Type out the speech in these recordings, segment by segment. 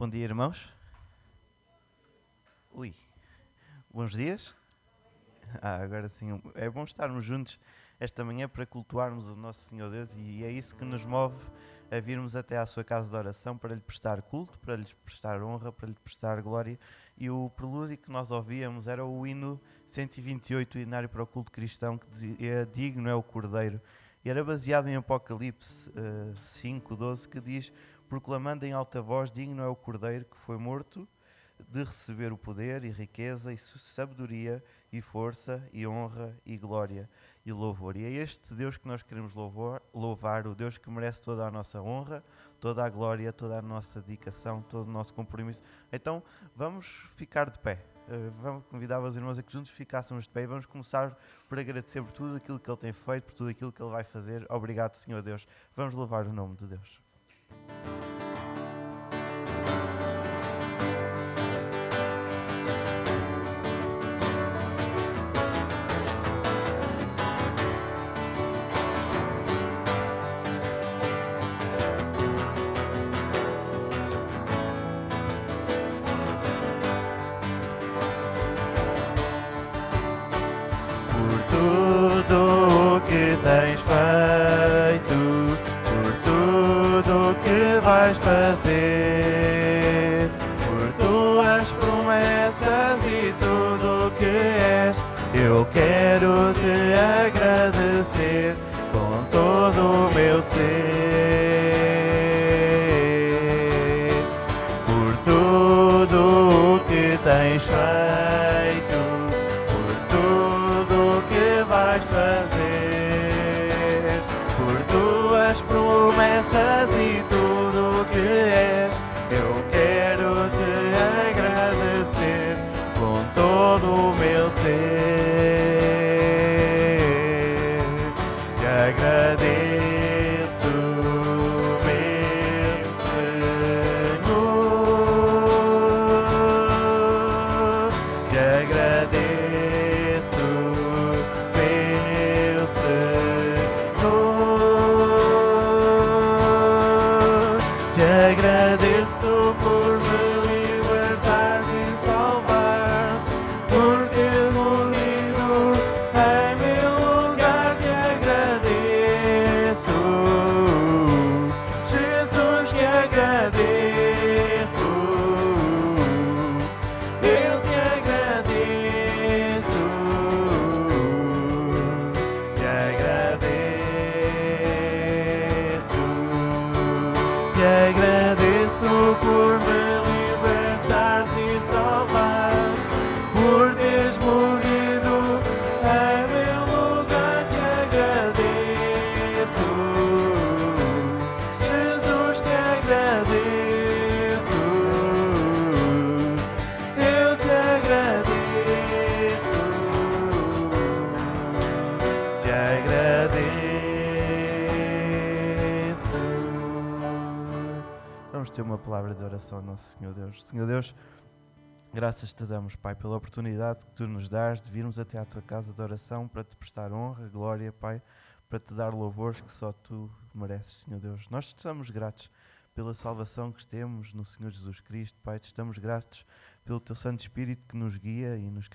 Bom dia, irmãos. Ui, bons dias. Agora sim, é bom estarmos juntos esta manhã para cultuarmos o nosso Senhor Deus e é isso que nos move a virmos até à sua casa de oração para lhe prestar culto, para lhe prestar honra, para lhe prestar glória. E o prelúdio que nós ouvíamos era o hino 128, o hinário para o culto cristão, que dizia: digno é o Cordeiro. E era baseado em Apocalipse 5:12, que diz: proclamando em alta voz, digno é o Cordeiro que foi morto de receber o poder e riqueza e sabedoria e força e honra e glória e louvor. E é este Deus que nós queremos louvar, o Deus que merece toda a nossa honra, toda a glória, toda a nossa dedicação, todo o nosso compromisso. Então vamos ficar de pé. Vamos convidar os irmãos a que juntos ficássemos de pé e vamos começar por agradecer por tudo aquilo que Ele tem feito, por tudo aquilo que Ele vai fazer. Obrigado, Senhor Deus. Vamos louvar o nome de Deus. Fazer por tuas promessas e tudo o que és, eu quero te agradecer com todo o meu ser, por tudo o que tens feito, por tudo o que vais fazer, por tuas promessas e tudo que és, eu quero te agradecer com todo o meu ser. Te agradeço, meu Senhor. Te agradeço, meu Senhor. Te agradeço por me libertar e salvar, por ter morrido em meu lugar. Te agradeço, Jesus, te agradeço, eu te agradeço, te agradeço. Te agradeço por me libertares e salvar, por teres morrido em meu lugar. Te agradeço, Jesus, te agradeço, eu te agradeço, te agradeço. Vamos ter uma palavra de oração ao nosso Senhor Deus. Senhor Deus, graças te damos, Pai, pela oportunidade que tu nos dás de virmos até à tua casa de oração para te prestar honra, glória, Pai, para te dar louvores que só tu mereces, Senhor Deus. Nós te estamos gratos pela salvação que temos no Senhor Jesus Cristo, Pai. Te estamos gratos pelo teu Santo Espírito que nos guia e nos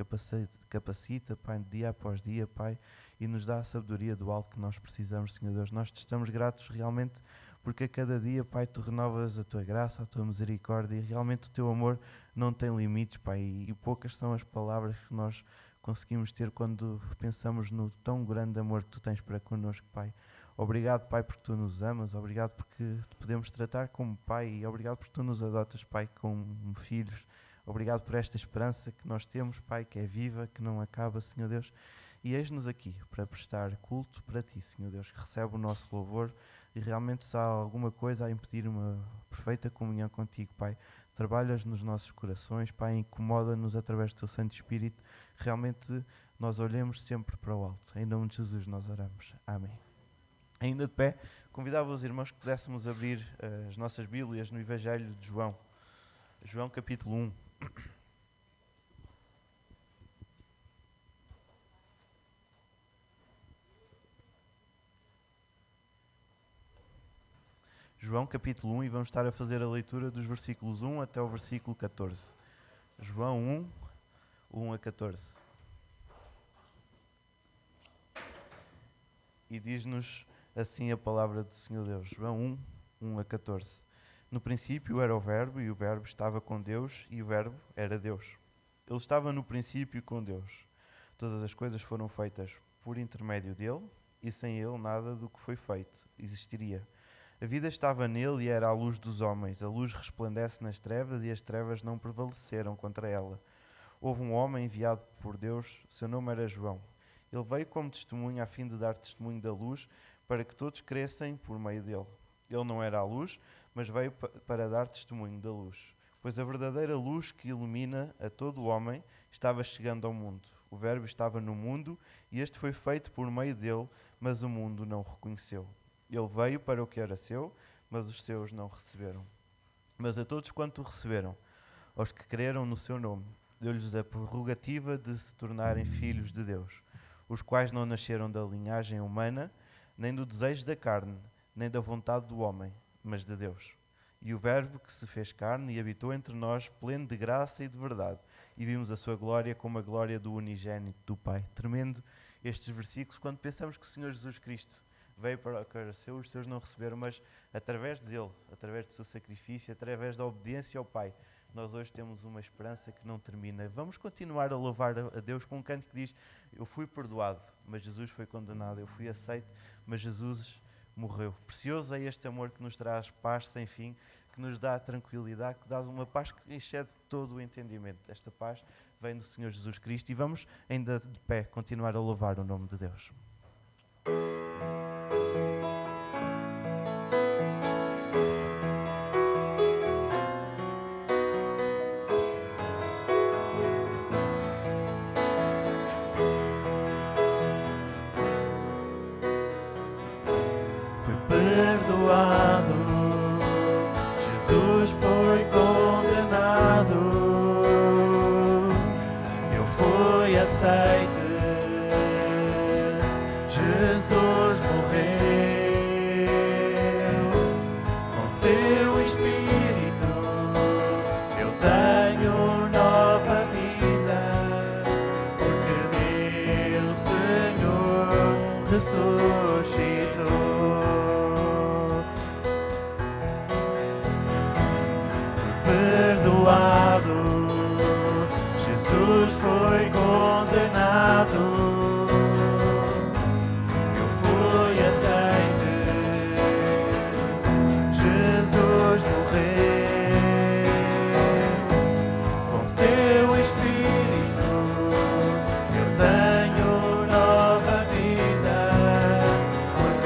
capacita, Pai, dia após dia, Pai, e nos dá a sabedoria do alto que nós precisamos, Senhor Deus. Nós te estamos gratos realmente porque a cada dia, Pai, tu renovas a tua graça, a tua misericórdia e realmente o teu amor não tem limites, Pai, e poucas são as palavras que nós conseguimos ter quando pensamos no tão grande amor que tu tens para connosco, Pai. Obrigado, Pai, porque tu nos amas, obrigado porque te podemos tratar como Pai e obrigado porque tu nos adotas, Pai, como filhos. Obrigado por esta esperança que nós temos, Pai, que é viva, que não acaba, Senhor Deus. E eis-nos aqui para prestar culto para Ti, Senhor Deus, que recebe o nosso louvor e realmente se há alguma coisa a impedir uma perfeita comunhão contigo, Pai, trabalhas nos nossos corações, Pai, incomoda-nos através do Teu Santo Espírito, realmente nós olhemos sempre para o alto. Em nome de Jesus nós oramos. Amém. Ainda de pé, convidava os irmãos que pudéssemos abrir as nossas Bíblias no Evangelho de João. João capítulo 1. João capítulo 1, e vamos estar a fazer a leitura dos versículos 1 até o versículo 14. João 1, 1 a 14. E diz-nos assim a palavra do Senhor Deus. João 1, 1 a 14. No princípio era o Verbo, e o Verbo estava com Deus, e o Verbo era Deus. Ele estava no princípio com Deus. Todas as coisas foram feitas por intermédio dele, e sem ele nada do que foi feito existiria. A vida estava nele e era a luz dos homens. A luz resplandece nas trevas, e as trevas não prevaleceram contra ela. Houve um homem enviado por Deus, seu nome era João. Ele veio como testemunha a fim de dar testemunho da luz, para que todos crescem por meio dele. Ele não era a luz, mas veio para dar testemunho da luz. Pois a verdadeira luz que ilumina a todo o homem estava chegando ao mundo. O Verbo estava no mundo, e este foi feito por meio dele, mas o mundo não o reconheceu. Ele veio para o que era seu, mas os seus não receberam. Mas a todos quanto o receberam, aos que creram no seu nome, deu-lhes a prerrogativa de se tornarem filhos de Deus, os quais não nasceram da linhagem humana, nem do desejo da carne, nem da vontade do homem, mas de Deus. E o Verbo que se fez carne e habitou entre nós, pleno de graça e de verdade, e vimos a sua glória como a glória do unigénito do Pai. Tremendo estes versículos, quando pensamos que o Senhor Jesus Cristo veio para o que era seu, os seus não receberam, mas através dele, através do seu sacrifício, através da obediência ao Pai, nós hoje temos uma esperança que não termina. Vamos continuar a louvar a Deus com um canto que diz: eu fui perdoado, mas Jesus foi condenado. Eu fui aceito, mas Jesus morreu. Precioso é este amor que nos traz paz sem fim, que nos dá tranquilidade, que dá uma paz que excede todo o entendimento. Esta paz vem do Senhor Jesus Cristo, e vamos ainda de pé continuar a louvar o nome de Deus. Perdoado, Jesus foi condenado, eu fui aceite, Jesus morreu, com seu Espírito eu tenho nova vida, porque meu Senhor ressuscitou. Perdoado, Jesus foi condenado, eu fui aceite, Jesus morreu, com seu Espírito eu tenho nova vida, porque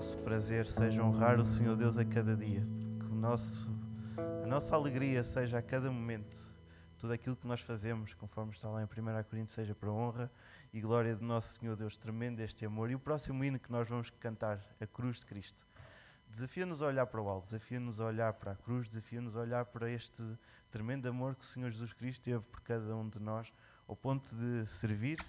nosso prazer seja honrar o Senhor Deus a cada dia, que a nossa alegria seja a cada momento, tudo aquilo que nós fazemos, conforme está lá em 1 Coríntios, seja para a honra e glória do nosso Senhor Deus, tremendo este amor. E o próximo hino que nós vamos cantar, a cruz de Cristo, desafia-nos a olhar para o alto, desafia-nos a olhar para a cruz, desafia-nos a olhar para este tremendo amor que o Senhor Jesus Cristo teve por cada um de nós, ao ponto de servir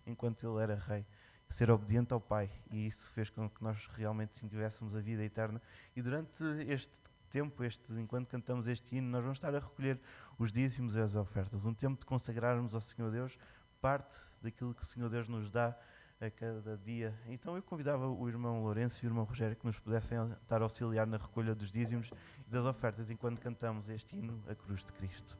enquanto Ele era Rei, ser obediente ao Pai, e isso fez com que nós realmente tivéssemos a vida eterna. E durante este tempo, enquanto cantamos este hino, nós vamos estar a recolher os dízimos e as ofertas, um tempo de consagrarmos ao Senhor Deus parte daquilo que o Senhor Deus nos dá a cada dia. Então eu convidava o irmão Lourenço e o irmão Rogério que nos pudessem estar a auxiliar na recolha dos dízimos e das ofertas enquanto cantamos este hino, a cruz de Cristo.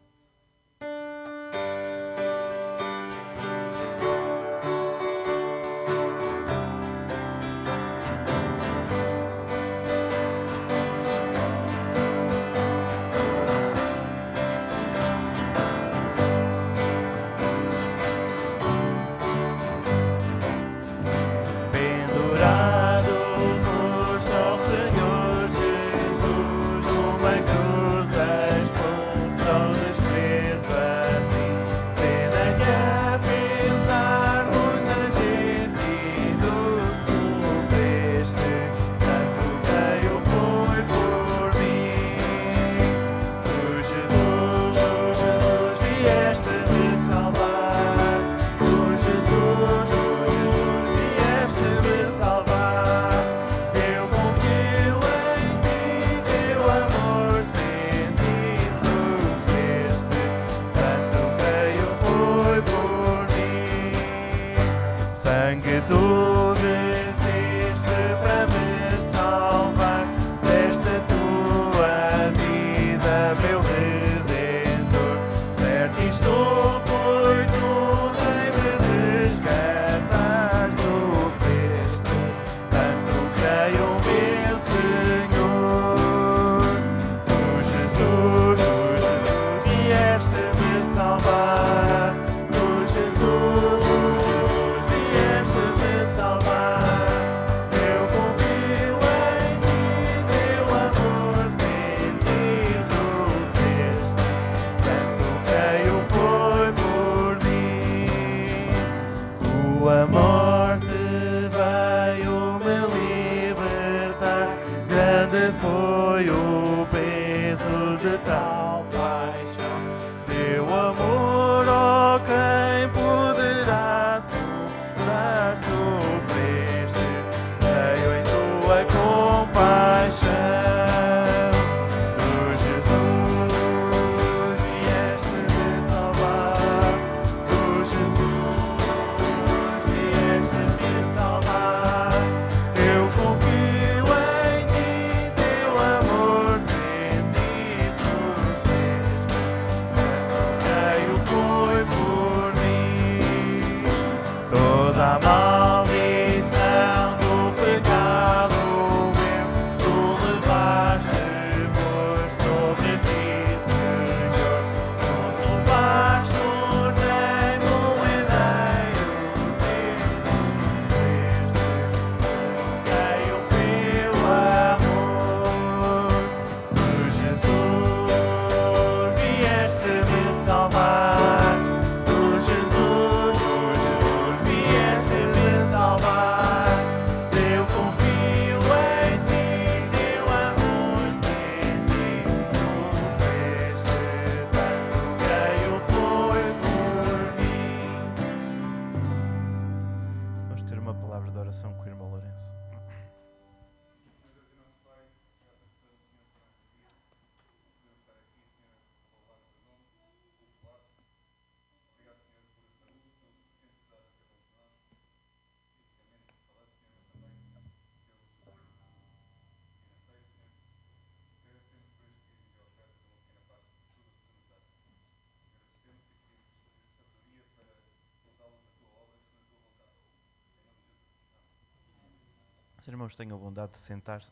Os irmãos tenham a bondade de sentar-se.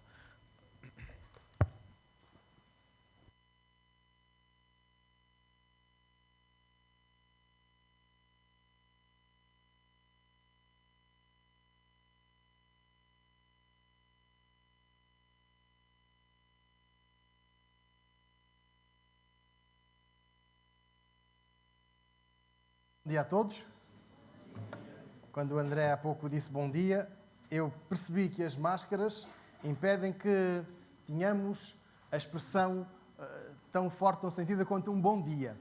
Dia a todos. Quando o André há pouco disse bom dia, eu percebi que as máscaras impedem que tenhamos a expressão tão forte, tão sentida quanto um bom dia.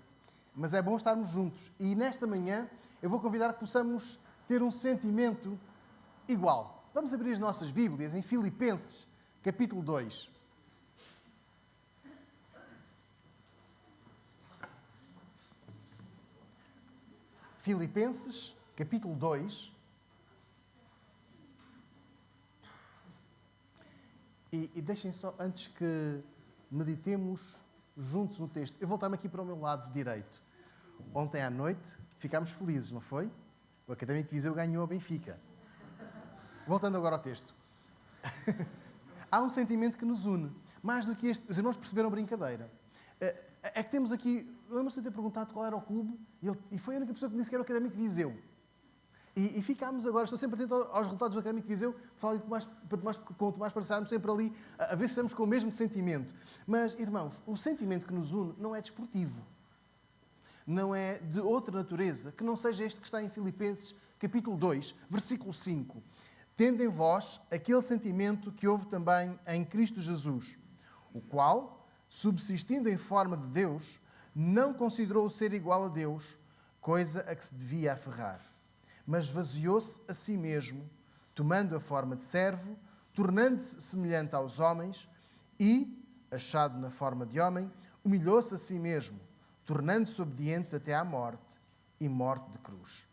Mas é bom estarmos juntos. E nesta manhã eu vou convidar que possamos ter um sentimento igual. Vamos abrir as nossas Bíblias em Filipenses, capítulo 2. Filipenses, capítulo 2. E deixem só, antes que meditemos juntos no texto, eu voltar-me aqui para o meu lado direito. Ontem à noite ficámos felizes, não foi? O Académico de Viseu ganhou a Benfica. Voltando agora ao texto. Há um sentimento que nos une. Mais do que este, os irmãos perceberam a brincadeira. É que temos aqui... Lembro-se de ter perguntado qual era o clube e foi a única pessoa que me disse que era o Académico de Viseu. E ficámos agora, estou sempre atento aos resultados do Académico de Viseu, falo com o Tomás para estarmos sempre ali a ver se estamos com o mesmo sentimento. Mas, irmãos, o sentimento que nos une não é desportivo. Não é de outra natureza, que não seja este que está em Filipenses, capítulo 2, versículo 5. Tende em vós aquele sentimento que houve também em Cristo Jesus, o qual, subsistindo em forma de Deus, não considerou o ser igual a Deus, coisa a que se devia aferrar, mas esvaziou-se a si mesmo, tomando a forma de servo, tornando-se semelhante aos homens e, achado na forma de homem, humilhou-se a si mesmo, tornando-se obediente até à morte e morte de cruz.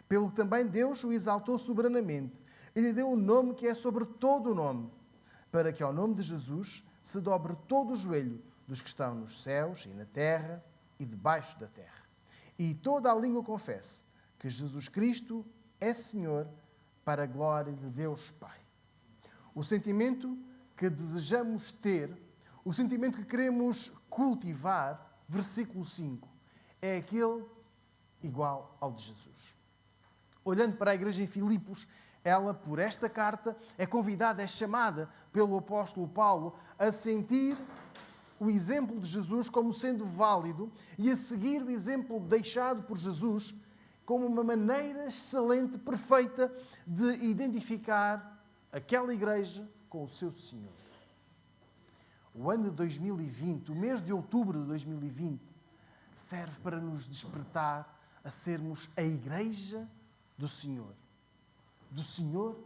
Pelo que também Deus o exaltou soberanamente e lhe deu o nome que é sobre todo o nome, para que ao nome de Jesus se dobre todo o joelho dos que estão nos céus e na terra e debaixo da terra. E toda a língua confesse que Jesus Cristo é Senhor, para a glória de Deus Pai. O sentimento que desejamos ter, o sentimento que queremos cultivar, versículo 5, é aquele igual ao de Jesus. Olhando para a igreja em Filipos, ela, por esta carta, é convidada, é chamada pelo apóstolo Paulo a sentir o exemplo de Jesus como sendo válido e a seguir o exemplo deixado por Jesus como uma maneira excelente, perfeita, de identificar aquela igreja com o seu Senhor. O ano de 2020, o mês de outubro de 2020, serve para nos despertar a sermos a igreja do Senhor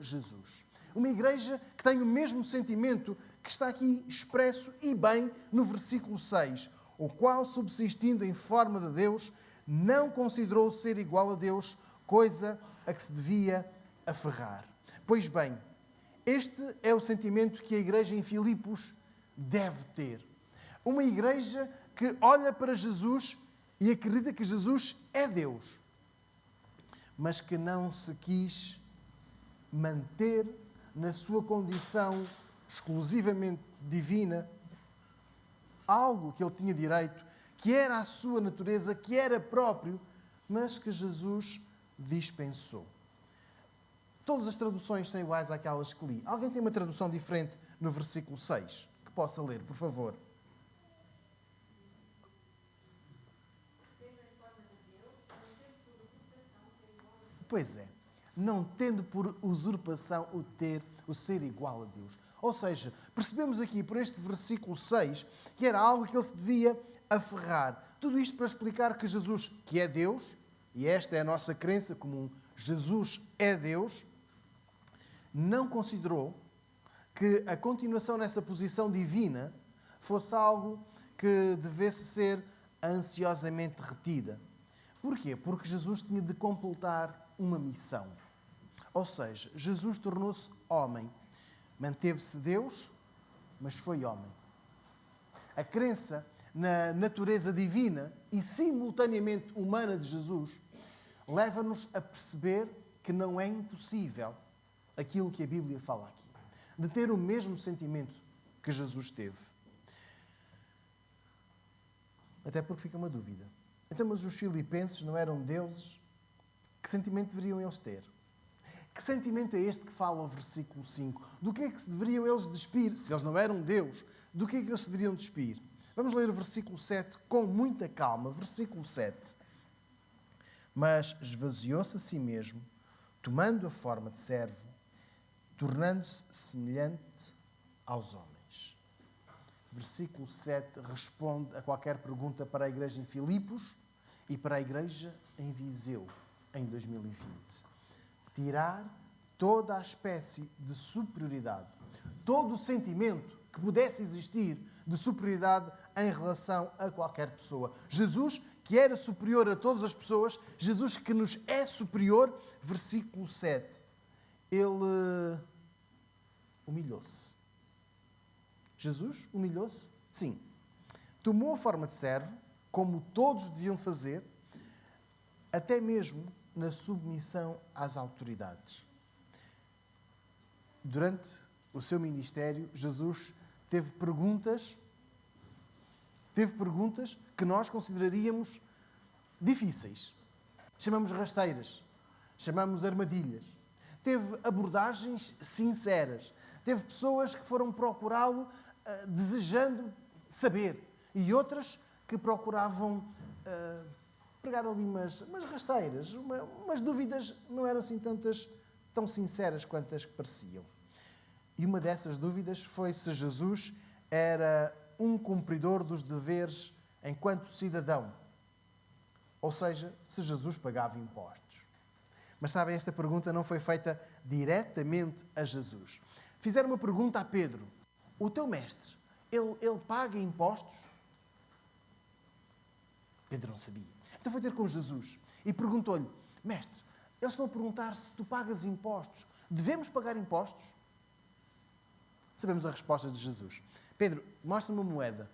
Jesus. Uma igreja que tem o mesmo sentimento que está aqui expresso e bem no versículo 6, o qual, subsistindo em forma de Deus, não considerou ser igual a Deus, coisa a que se devia aferrar. Pois bem, este é o sentimento que a igreja em Filipos deve ter. Uma igreja que olha para Jesus e acredita que Jesus é Deus, mas que não se quis manter na sua condição exclusivamente divina, algo que ele tinha direito, que era a sua natureza, que era próprio, mas que Jesus dispensou. Todas as traduções são iguais àquelas que li. Alguém tem uma tradução diferente no versículo 6? Que possa ler, por favor. Pois é, não tendo por usurpação o ser igual a Deus. Ou seja, percebemos aqui por este versículo 6 que era algo que ele se devia aferrar. Tudo isto para explicar que Jesus, que é Deus, e esta é a nossa crença comum, Jesus é Deus, não considerou que a continuação nessa posição divina fosse algo que devesse ser ansiosamente retida. Porquê? Porque Jesus tinha de completar uma missão. Ou seja, Jesus tornou-se homem. Manteve-se Deus, mas foi homem. A crença na natureza divina e simultaneamente humana de Jesus leva-nos a perceber que não é impossível aquilo que a Bíblia fala aqui, de ter o mesmo sentimento que Jesus teve. Até porque fica uma dúvida. Então, mas os filipenses não eram deuses? Que sentimento deveriam eles ter? Que sentimento é este que fala o versículo 5? Do que é que se deveriam eles despir? Se eles não eram Deus, do que é que eles se deveriam despir? Vamos ler o versículo 7 com muita calma. Versículo 7. mas esvaziou-se a si mesmo, tomando a forma de servo, tornando-se semelhante aos homens. Versículo 7 responde a qualquer pergunta para a igreja em Filipos e para a igreja em Viseu, em 2020. Tirar toda a espécie de superioridade, todo o sentimento que pudesse existir de superioridade em relação a qualquer pessoa. Jesus, que era superior a todas as pessoas, Jesus que nos é superior, versículo 7, ele humilhou-se. Jesus humilhou-se? Sim. Tomou a forma de servo, como todos deviam fazer, até mesmo na submissão às autoridades. Durante o seu ministério, Jesus teve perguntas que nós consideraríamos difíceis. Chamamos rasteiras, chamamos armadilhas. Teve abordagens sinceras. Teve pessoas que foram procurá-lo desejando saber e outras que procuravam pregar ali umas rasteiras, umas dúvidas não eram assim tão sinceras quanto as que pareciam. E uma dessas dúvidas foi se Jesus era um cumpridor dos deveres enquanto cidadão. Ou seja, se Jesus pagava impostos. Mas sabem, esta pergunta não foi feita diretamente a Jesus. Fizeram uma pergunta a Pedro. O teu mestre, ele paga impostos? Pedro não sabia. Então foi ter com Jesus e perguntou-lhe, mestre, eles estão a perguntar se tu pagas impostos. Devemos pagar impostos? Sabemos a resposta de Jesus. Pedro, mostra-me uma moeda.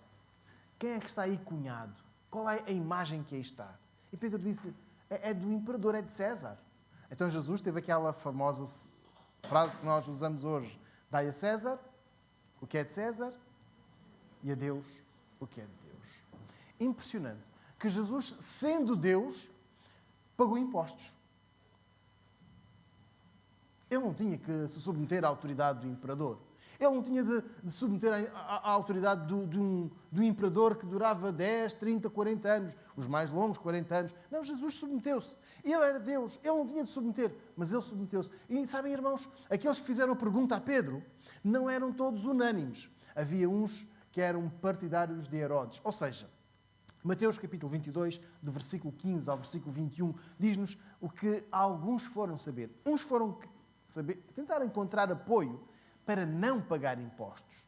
Quem é que está aí cunhado? Qual é a imagem que aí está? E Pedro disse, é do imperador, é de César. Então Jesus teve aquela famosa frase que nós usamos hoje. Dai a César o que é de César e a Deus o que é de Deus. Impressionante que Jesus, sendo Deus, pagou impostos. Ele não tinha que se submeter à autoridade do imperador. Ele não tinha de submeter à autoridade do imperador que durava 10, 30, 40 anos. Os mais longos, 40 anos. Não, Jesus submeteu-se. Ele era Deus. Ele não tinha de submeter, mas ele submeteu-se. E sabem, irmãos, aqueles que fizeram a pergunta a Pedro não eram todos unânimes. Havia uns que eram partidários de Herodes. Ou seja, Mateus capítulo 22, do versículo 15 ao versículo 21, diz-nos o que alguns foram saber. Uns foram tentar encontrar apoio para não pagar impostos.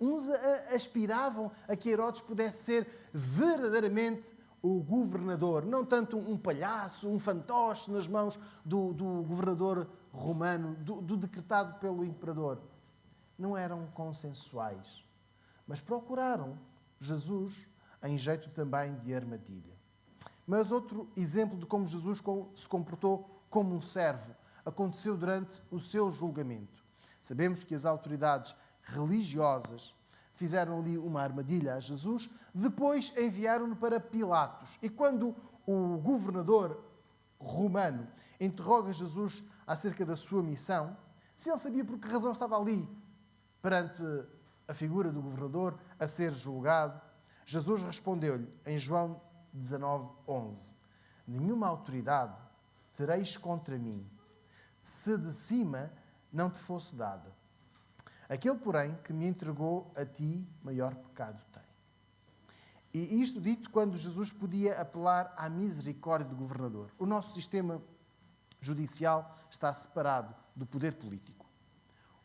Uns aspiravam a que Herodes pudesse ser verdadeiramente o governador, não tanto um palhaço, um fantoche nas mãos do governador romano, do decretado pelo imperador. Não eram consensuais, mas procuraram Jesus em jeito também de armadilha. Mas outro exemplo de como Jesus se comportou como um servo aconteceu durante o seu julgamento. Sabemos que as autoridades religiosas fizeram ali uma armadilha a Jesus, depois enviaram-no para Pilatos. E quando o governador romano interroga Jesus acerca da sua missão, se ele sabia por que razão estava ali perante a figura do governador a ser julgado, Jesus respondeu-lhe em João 19:11: nenhuma autoridade tereis contra mim, se de cima não te fosse dada. Aquele, porém, que me entregou a ti, maior pecado tem. E isto dito quando Jesus podia apelar à misericórdia do governador. O nosso sistema judicial está separado do poder político.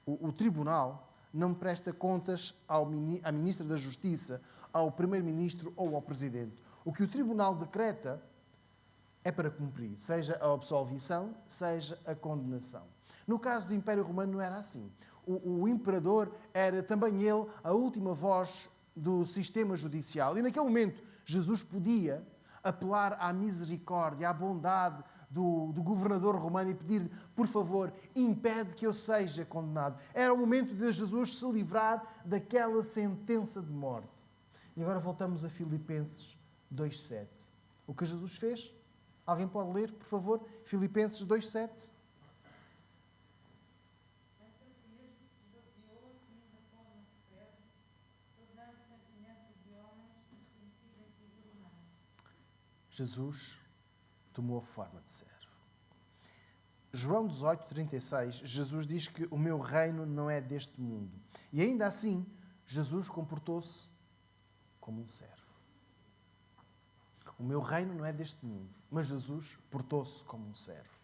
O tribunal não presta contas à ministra da Justiça, ao primeiro-ministro ou ao presidente. O que o tribunal decreta é para cumprir, seja a absolvição, seja a condenação. No caso do Império Romano não era assim. O imperador era também ele a última voz do sistema judicial. E naquele momento Jesus podia apelar à misericórdia, à bondade do governador romano e pedir-lhe, por favor, impede que eu seja condenado. Era o momento de Jesus se livrar daquela sentença de morte. E agora voltamos a Filipenses 2:7. O que Jesus fez? Alguém pode ler, por favor? Filipenses 2:7. Jesus tomou a forma de servo. João 18:36, Jesus diz que o meu reino não é deste mundo. E ainda assim, Jesus comportou-se como um servo. O meu reino não é deste mundo, mas Jesus portou-se como um servo.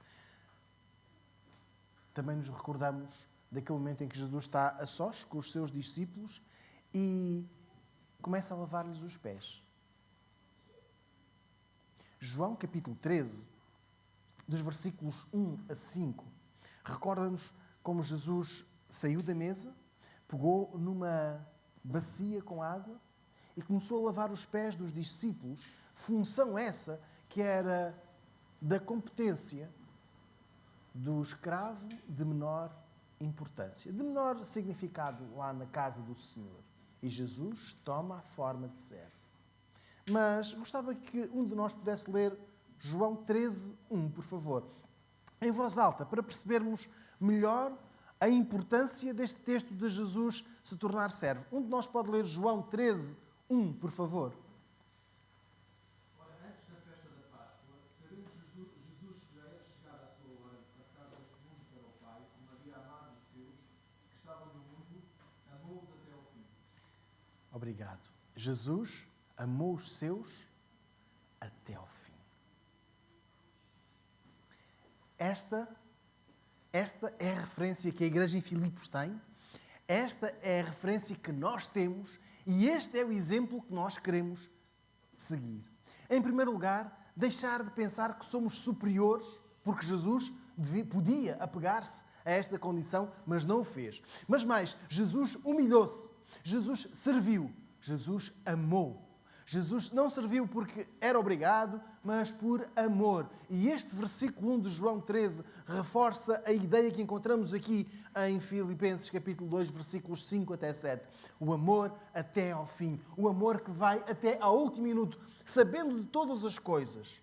Também nos recordamos daquele momento em que Jesus está a sós com os seus discípulos e começa a lavar-lhes os pés. João capítulo 13, dos versículos 1 a 5, recorda-nos como Jesus saiu da mesa, pegou numa bacia com água e começou a lavar os pés dos discípulos, função essa que era da competência do escravo de menor importância, de menor significado lá na casa do Senhor. E Jesus toma a forma de servo. Mas gostava que um de nós pudesse ler João 13:1, por favor, em voz alta, para percebermos melhor a importância deste texto de Jesus se tornar servo. Um de nós pode ler João 13:1, por favor. Ora, antes da festa da Páscoa, sabendo Jesus que já era chegada a sua hora de passar deste mundo para o Pai, como havia amado os seus que estavam no mundo, amou-os até ao fim. Obrigado. Jesus amou os seus até ao fim. Esta é a referência que a igreja em Filipos tem, esta é a referência que nós temos e este é o exemplo que nós queremos seguir. Em primeiro lugar, deixar de pensar que somos superiores, porque Jesus podia apegar-se a esta condição, mas não o fez. Mas mais, Jesus humilhou-se, Jesus serviu, Jesus amou. Jesus não serviu porque era obrigado, mas por amor. E este versículo 1 de João 13 reforça a ideia que encontramos aqui em Filipenses capítulo 2, versículos 5 até 7. O amor até ao fim. O amor que vai até ao último minuto, sabendo de todas as coisas.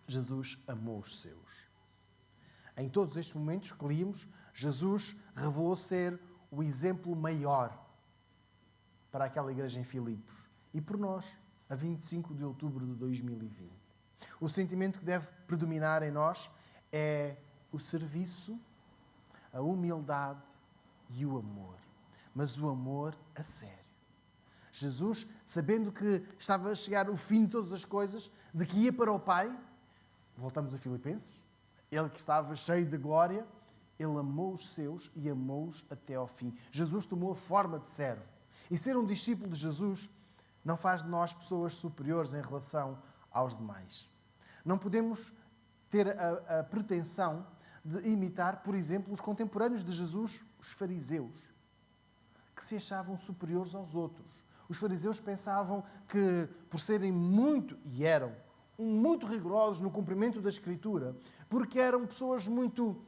Jesus amou os seus. Em todos estes momentos que líamos, Jesus revelou ser o exemplo maior para aquela igreja em Filipos. E por nós, a 25 de outubro de 2020. O sentimento que deve predominar em nós é o serviço, a humildade e o amor. Mas o amor a sério. Jesus, sabendo que estava a chegar o fim de todas as coisas, de que ia para o Pai, voltamos a Filipenses, ele que estava cheio de glória, ele amou os seus e amou-os até ao fim. Jesus tomou a forma de servo. E ser um discípulo de Jesus não faz de nós pessoas superiores em relação aos demais. Não podemos ter a pretensão de imitar, por exemplo, os contemporâneos de Jesus, os fariseus, que se achavam superiores aos outros. Os fariseus pensavam que, por serem muito rigorosos no cumprimento da Escritura, porque eram pessoas muito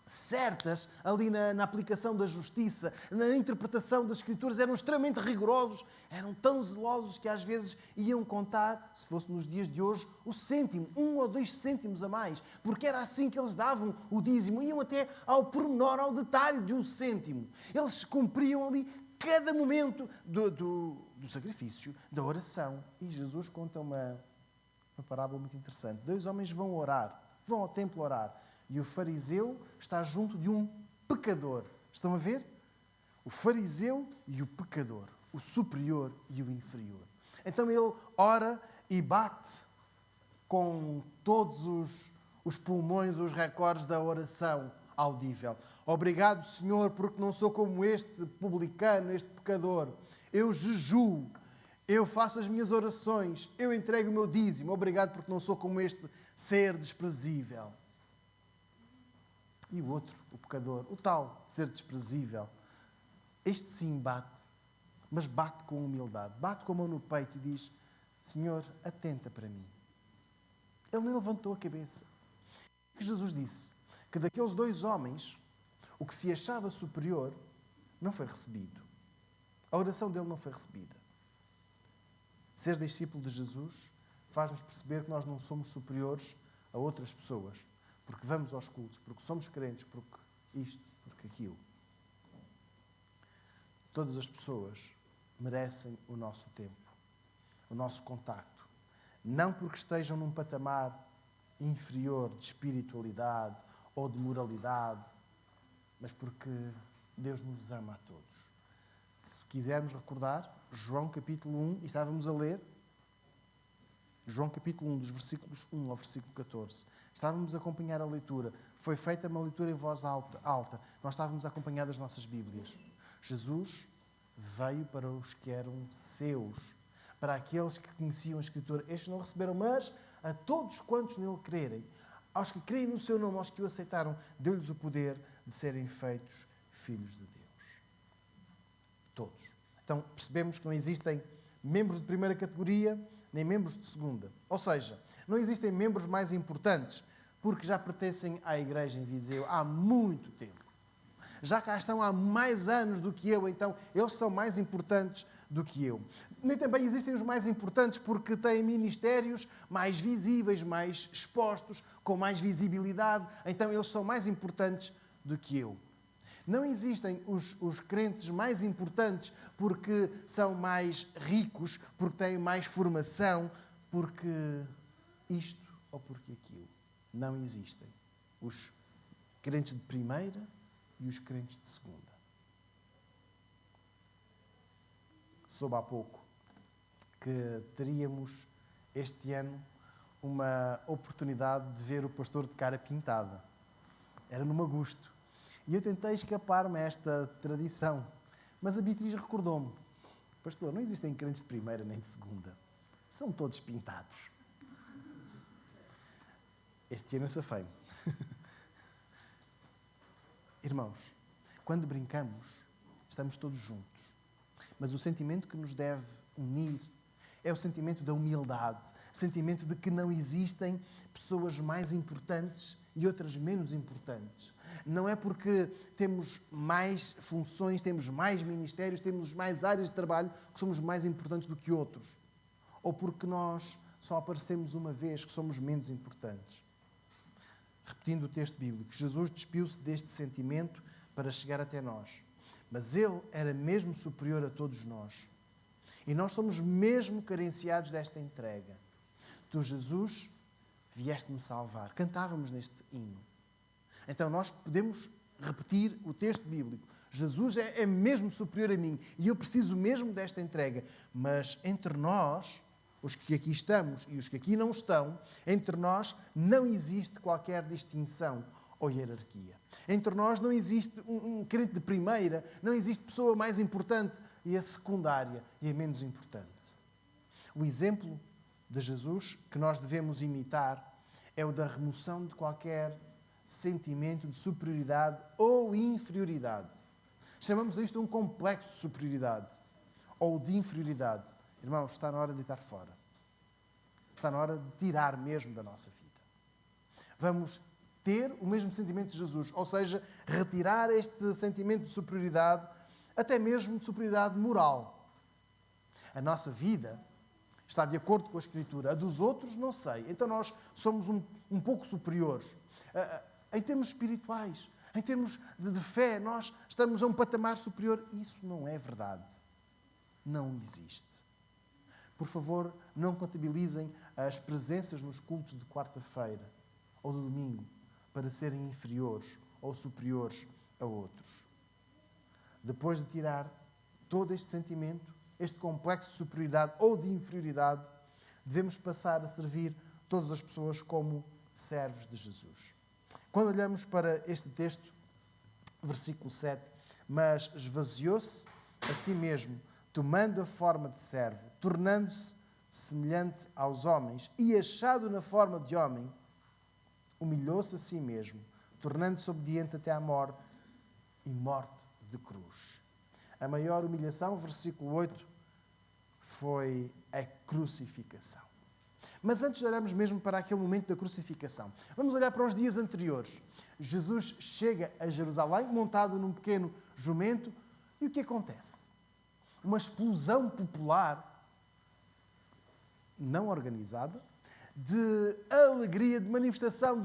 certas ali na aplicação da justiça, na interpretação das Escrituras, eram extremamente rigorosos, eram tão zelosos que às vezes iam contar, se fosse nos dias de hoje, o cêntimo, 1 ou 2 cêntimos a mais, porque era assim que eles davam o dízimo, iam até ao pormenor, ao detalhe de um cêntimo. Eles cumpriam ali cada momento do sacrifício, da oração. E Jesus conta uma parábola muito interessante. 2 homens vão orar, vão ao templo orar, e o fariseu está junto de um pecador. Estão a ver? O fariseu e o pecador. O superior e o inferior. Então ele ora e bate com todos os pulmões, os recordes da oração audível. Obrigado, Senhor, porque não sou como este publicano, este pecador. Eu jejuo, eu faço as minhas orações, eu entrego o meu dízimo. Obrigado porque não sou como este ser desprezível. E o outro, o pecador, o tal ser desprezível, este sim bate, mas bate com humildade, bate com a mão no peito e diz: Senhor, atenta para mim. Ele nem levantou a cabeça. O que Jesus disse? Que daqueles 2 homens, o que se achava superior não foi recebido. A oração dele não foi recebida. Ser discípulo de Jesus faz-nos perceber que nós não somos superiores a outras pessoas. Porque vamos aos cultos, porque somos crentes, porque isto, porque aquilo. Todas as pessoas merecem o nosso tempo, o nosso contacto, Não porque estejam num patamar inferior de espiritualidade ou de moralidade, mas porque Deus nos ama a todos. Se quisermos recordar, João capítulo 1, e estávamos a ler, João capítulo 1, dos versículos 1 ao versículo 14. Estávamos a acompanhar a leitura. Foi feita uma leitura em voz alta. Nós estávamos a acompanhar as nossas Bíblias. Jesus veio para os que eram seus, para aqueles que conheciam a Escritura. Estes não receberam, mas a todos quantos nele crerem, aos que creem no seu nome, aos que o aceitaram, deu-lhes o poder de serem feitos filhos de Deus. Todos. Então, percebemos que não existem membros de primeira categoria, nem membros de segunda. Ou seja, não existem membros mais importantes, porque já pertencem à igreja em Viseu há muito tempo. Já cá estão há mais anos do que eu, então eles são mais importantes do que eu. Nem também existem os mais importantes porque têm ministérios mais visíveis, mais expostos, com mais visibilidade, então eles são mais importantes do que eu. Não existem os crentes mais importantes porque são mais ricos, porque têm mais formação, porque isto ou porque aquilo. Não existem os crentes de primeira e os crentes de segunda. Soube há pouco que teríamos este ano uma oportunidade de ver o pastor de cara pintada. Era no Magusto. E eu tentei escapar-me a esta tradição. Mas a Beatriz recordou-me. Pastor, não existem crentes de primeira nem de segunda. São todos pintados. Este ano eu safei-me. Irmãos, quando brincamos, estamos todos juntos. Mas o sentimento que nos deve unir é o sentimento da humildade, o sentimento de que não existem pessoas mais importantes e outras menos importantes. Não é porque temos mais funções, temos mais ministérios, temos mais áreas de trabalho que somos mais importantes do que outros. Ou porque nós só aparecemos uma vez que somos menos importantes. Repetindo o texto bíblico, Jesus despiu-se deste sentimento para chegar até nós. Mas Ele era mesmo superior a todos nós. E nós somos mesmo carenciados desta entrega. Tu, Jesus, vieste-me salvar. Cantávamos neste hino. Então nós podemos repetir o texto bíblico. Jesus é mesmo superior a mim e eu preciso mesmo desta entrega. Mas entre nós, os que aqui estamos e os que aqui não estão, entre nós não existe qualquer distinção ou hierarquia. Entre nós não existe um crente de primeira, não existe pessoa mais importante e a secundária e a menos importante. O exemplo de Jesus que nós devemos imitar é o da remoção de qualquer sentimento de superioridade ou inferioridade. Chamamos isto de um complexo de superioridade ou de inferioridade. Irmãos, está na hora de deitar fora. Está na hora de tirar mesmo da nossa vida. Vamos ter o mesmo sentimento de Jesus, ou seja, retirar este sentimento de superioridade, até mesmo de superioridade moral. A nossa vida está de acordo com a Escritura. A dos outros, não sei. Então nós somos um pouco superiores. Em termos espirituais, em termos de fé, nós estamos a um patamar superior. Isso não é verdade. Não existe. Por favor, não contabilizem as presenças nos cultos de quarta-feira ou de domingo para serem inferiores ou superiores a outros. Depois de tirar todo este sentimento, este complexo de superioridade ou de inferioridade, devemos passar a servir todas as pessoas como servos de Jesus. Quando olhamos para este texto, versículo 7, mas esvaziou-se a si mesmo, tomando a forma de servo, tornando-se semelhante aos homens e achado na forma de homem, humilhou-se a si mesmo, tornando-se obediente até à morte e morte de cruz. A maior humilhação, versículo 8, foi a crucificação. Mas antes de olharmos mesmo para aquele momento da crucificação, vamos olhar para os dias anteriores. Jesus chega a Jerusalém, montado num pequeno jumento, e o que acontece? Uma explosão popular, não organizada, de alegria, de manifestação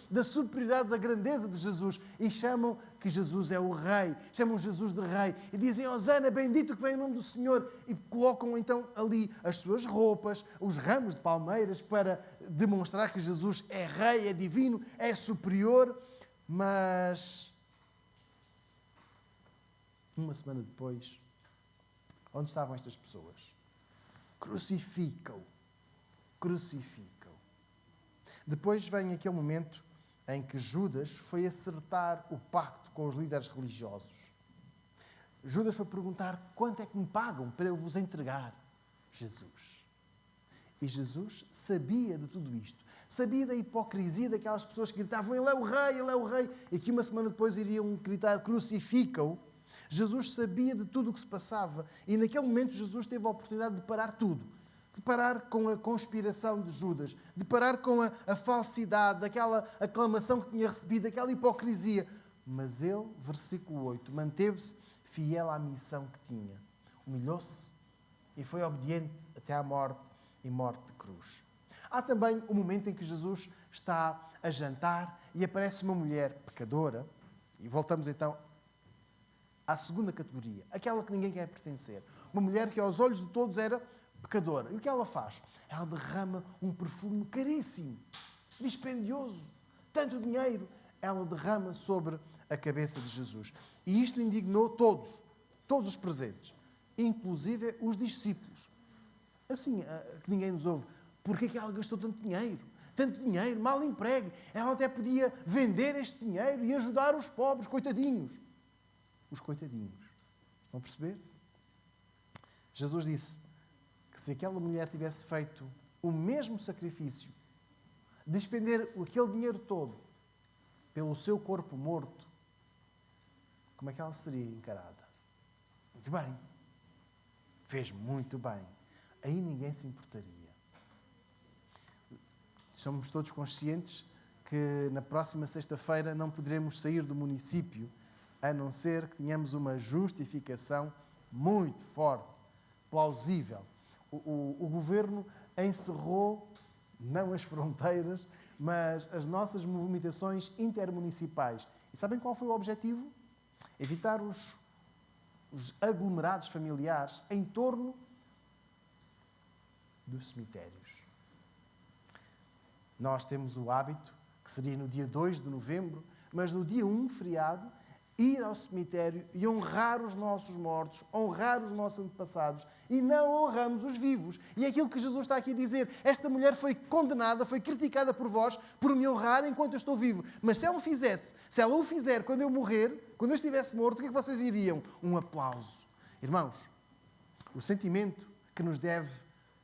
da superioridade, da grandeza de Jesus. E chamam que Jesus é o Rei, chamam Jesus de Rei. E dizem, Hosana, bendito que vem em nome do Senhor. E colocam então ali as suas roupas, os ramos de palmeiras, para demonstrar que Jesus é Rei, é divino, é superior. Mas, uma semana depois, onde estavam estas pessoas? Crucificam. Depois vem aquele momento em que Judas foi acertar o pacto com os líderes religiosos. Judas foi perguntar, quanto é que me pagam para eu vos entregar Jesus? E Jesus sabia de tudo isto. Sabia da hipocrisia daquelas pessoas que gritavam, Ele é o Rei, Ele é o Rei, e que uma semana depois iriam gritar, crucifica-o. Jesus sabia de tudo o que se passava. E naquele momento Jesus teve a oportunidade de parar tudo. De parar com a conspiração de Judas, de parar com a falsidade, daquela aclamação que tinha recebido, aquela hipocrisia. Mas ele, versículo 8, manteve-se fiel à missão que tinha. Humilhou-se e foi obediente até à morte e morte de cruz. Há também o momento em que Jesus está a jantar e aparece uma mulher pecadora, e voltamos então à segunda categoria, aquela que ninguém quer pertencer. Uma mulher que aos olhos de todos era pecadora. E o que ela faz? Ela derrama um perfume caríssimo, dispendioso, tanto dinheiro, ela derrama sobre a cabeça de Jesus. E isto indignou todos os presentes, inclusive os discípulos. Assim, que ninguém nos ouve. Porquê que ela gastou tanto dinheiro? Tanto dinheiro, mal empregue. Ela até podia vender este dinheiro e ajudar os pobres, coitadinhos. Os coitadinhos. Estão a perceber? Jesus disse que se aquela mulher tivesse feito o mesmo sacrifício, de despender aquele dinheiro todo pelo seu corpo morto, como é que ela seria encarada? Muito bem. Fez muito bem. Aí ninguém se importaria. Somos todos conscientes que na próxima sexta-feira não poderemos sair do município a não ser que tenhamos uma justificação muito forte, plausível. O governo encerrou, não as fronteiras, mas as nossas movimentações intermunicipais. E sabem qual foi o objetivo? Evitar os aglomerados familiares em torno dos cemitérios. Nós temos o hábito, que seria no dia 2 de novembro, mas no dia 1, feriado, ir ao cemitério e honrar os nossos mortos, honrar os nossos antepassados, e não honramos os vivos. E é aquilo que Jesus está aqui a dizer. Esta mulher foi condenada, foi criticada por vós, por me honrar enquanto eu estou vivo. Mas se ela o fizer quando eu morrer, quando eu estivesse morto, o que é que vocês iriam? Um aplauso. Irmãos, o sentimento que nos deve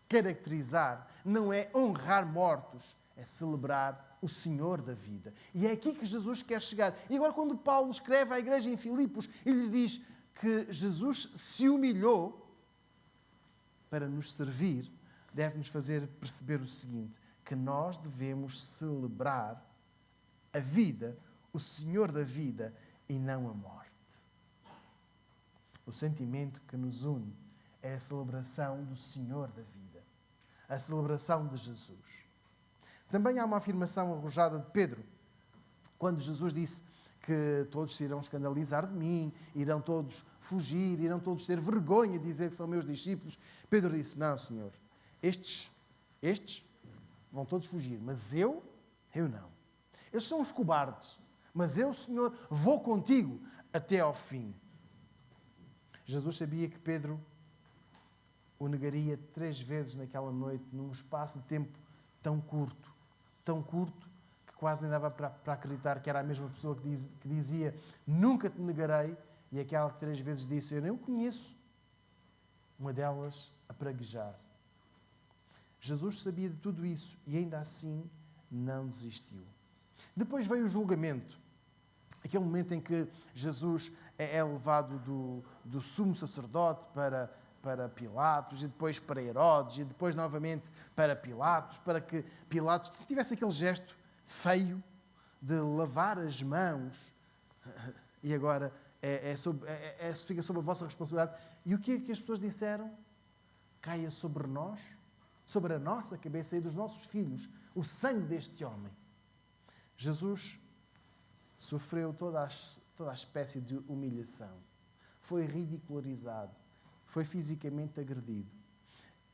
caracterizar não é honrar mortos, é celebrar o Senhor da vida. E é aqui que Jesus quer chegar. E agora quando Paulo escreve à igreja em Filipos, ele lhe diz que Jesus se humilhou para nos servir, deve-nos fazer perceber o seguinte, que nós devemos celebrar a vida, o Senhor da vida, e não a morte. O sentimento que nos une é a celebração do Senhor da vida, a celebração de Jesus. Também há uma afirmação arrojada de Pedro, quando Jesus disse que todos se irão escandalizar de mim, irão todos fugir, irão todos ter vergonha de dizer que são meus discípulos. Pedro disse, não, Senhor, estes vão todos fugir, mas eu não. Eles são os cobardes, mas eu, Senhor, vou contigo até ao fim. Jesus sabia que Pedro o negaria 3 vezes naquela noite, num espaço de tempo tão curto, que quase nem dava para acreditar que era a mesma pessoa que dizia nunca te negarei, e aquela que 3 vezes disse eu nem o conheço. Uma delas a praguejar. Jesus sabia de tudo isso e ainda assim não desistiu. Depois veio o julgamento. Aquele momento em que Jesus é levado do sumo sacerdote para Pilatos, e depois para Herodes, e depois novamente para Pilatos, para que Pilatos tivesse aquele gesto feio de lavar as mãos, e agora fica sob a vossa responsabilidade. E o que é que as pessoas disseram? Caia sobre nós sobre a nossa cabeça e dos nossos filhos o sangue deste homem. Jesus sofreu toda a espécie de humilhação. Foi ridicularizado. Foi fisicamente agredido.